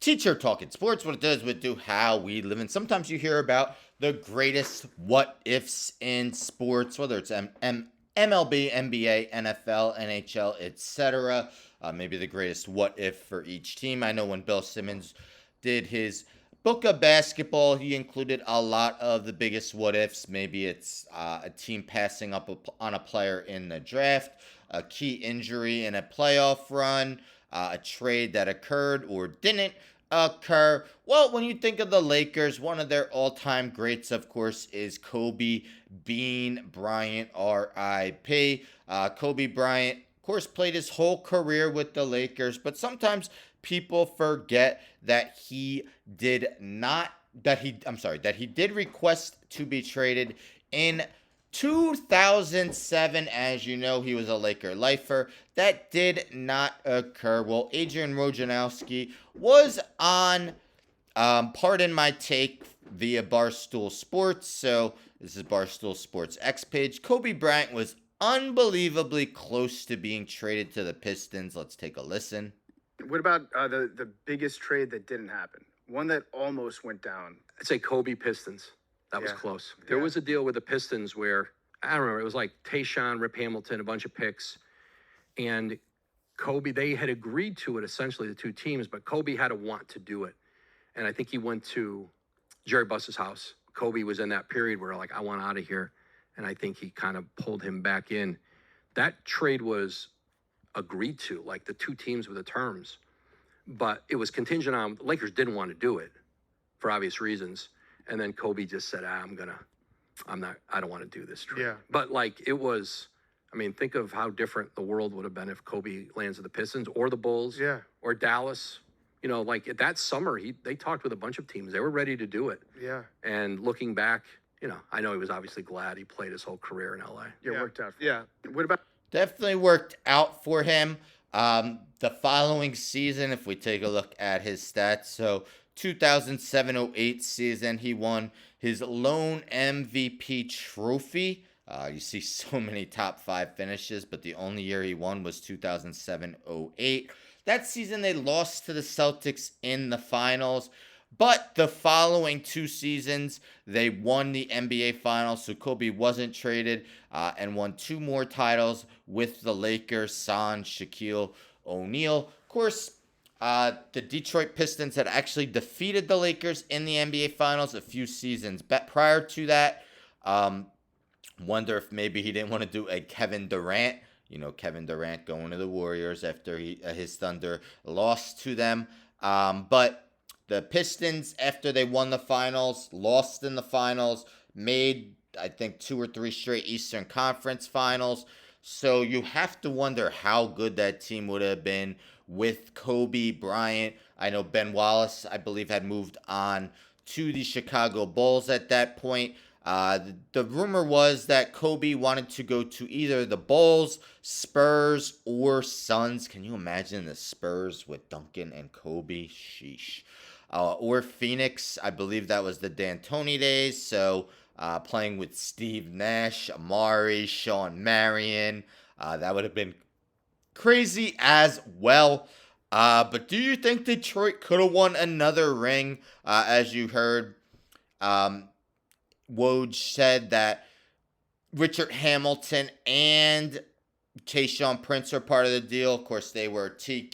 Teacher talking sports, what it does, what it do, how we live. And sometimes you hear about the greatest what ifs in sports, whether it's MLB, NBA, NFL, NHL, etc. Maybe the greatest what if for each team. I know when Bill Simmons did his book of basketball, he included a lot of the biggest what ifs. Maybe it's a team passing up on a player in the draft, a key injury in a playoff run, a trade that occurred or didn't occur. Well, when you think of the Lakers, one of their all-time greats, of course, is Kobe Bryant, R.I.P. Kobe Bryant, of course, played his whole career with the Lakers, but sometimes people forget that he did request to be traded in 2007. As you know, he was a Laker lifer. That did not occur. Well, Adrian Wojnarowski was on Pardon My Take via Barstool Sports. So this is Barstool Sports X page. Kobe Bryant was unbelievably close to being traded to the Pistons. Let's take a listen. What about the biggest trade that didn't happen? One that almost went down. I'd say Kobe Pistons. That was close. There was a deal with the Pistons where, I don't remember, it was like Tayshaun, Rip Hamilton, a bunch of picks. And Kobe, they had agreed to it, essentially, the two teams, but Kobe had to want to do it. And I think he went to Jerry Buss's house. Kobe was in that period where, like, I want out of here. And I think he kind of pulled him back in. That trade was agreed to, like the two teams with the terms. But it was contingent on, the Lakers didn't want to do it for obvious reasons. And then Kobe just said, I don't want to do this trade. Yeah. But like it was, I mean, think of how different the world would have been if Kobe lands with the Pistons or the Bulls or Dallas. You know, like that summer, they talked with a bunch of teams. They were ready to do it. Yeah. And looking back, you know, I know he was obviously glad he played his whole career in LA. Yeah, it worked out for him. What about? Definitely worked out for him. The following season, if we take a look at his stats, so 2007-08 season, he won his lone MVP trophy. You see so many top 5 finishes, but the only year he won was 2007-08. That season, they lost to the Celtics in the finals. But the following 2 seasons, they won the NBA Finals, so Kobe wasn't traded and won 2 more titles with the Lakers, Shaquille O'Neal. Of course, the Detroit Pistons had actually defeated the Lakers in the NBA Finals a few seasons prior to that. Wonder if maybe he didn't want to do a Kevin Durant. You know, Kevin Durant going to the Warriors after his Thunder lost to them. But the Pistons, after they won the finals, lost in the finals, made, I think, 2 or 3 straight Eastern Conference finals. So you have to wonder how good that team would have been with Kobe Bryant. I know Ben Wallace, I believe, had moved on to the Chicago Bulls at that point. The rumor was that Kobe wanted to go to either the Bulls, Spurs, or Suns. Can you imagine the Spurs with Duncan and Kobe? Sheesh. Or Phoenix. I believe that was the D'Antoni days. So playing with Steve Nash, Amari, Sean Marion. That would have been crazy as well. But do you think Detroit could have won another ring? As you heard, Woj said that Richard Hamilton and Tayshaun Prince are part of the deal. Of course, they were 2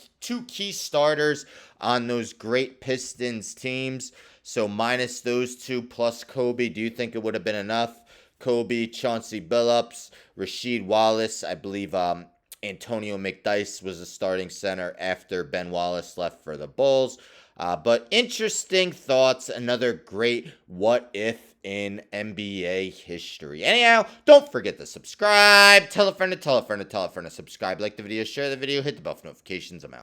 key starters on those great Pistons teams. So minus those 2 plus Kobe, do you think it would have been enough? Kobe, Chauncey Billups, Rasheed Wallace. I believe Antonio McDyess was a starting center after Ben Wallace left for the Bulls. But interesting thoughts. Another great what if in NBA history. Anyhow, don't forget to subscribe. Tell a friend to tell a friend to tell a friend to subscribe. Like the video, share the video, hit the bell for notifications. I'm out.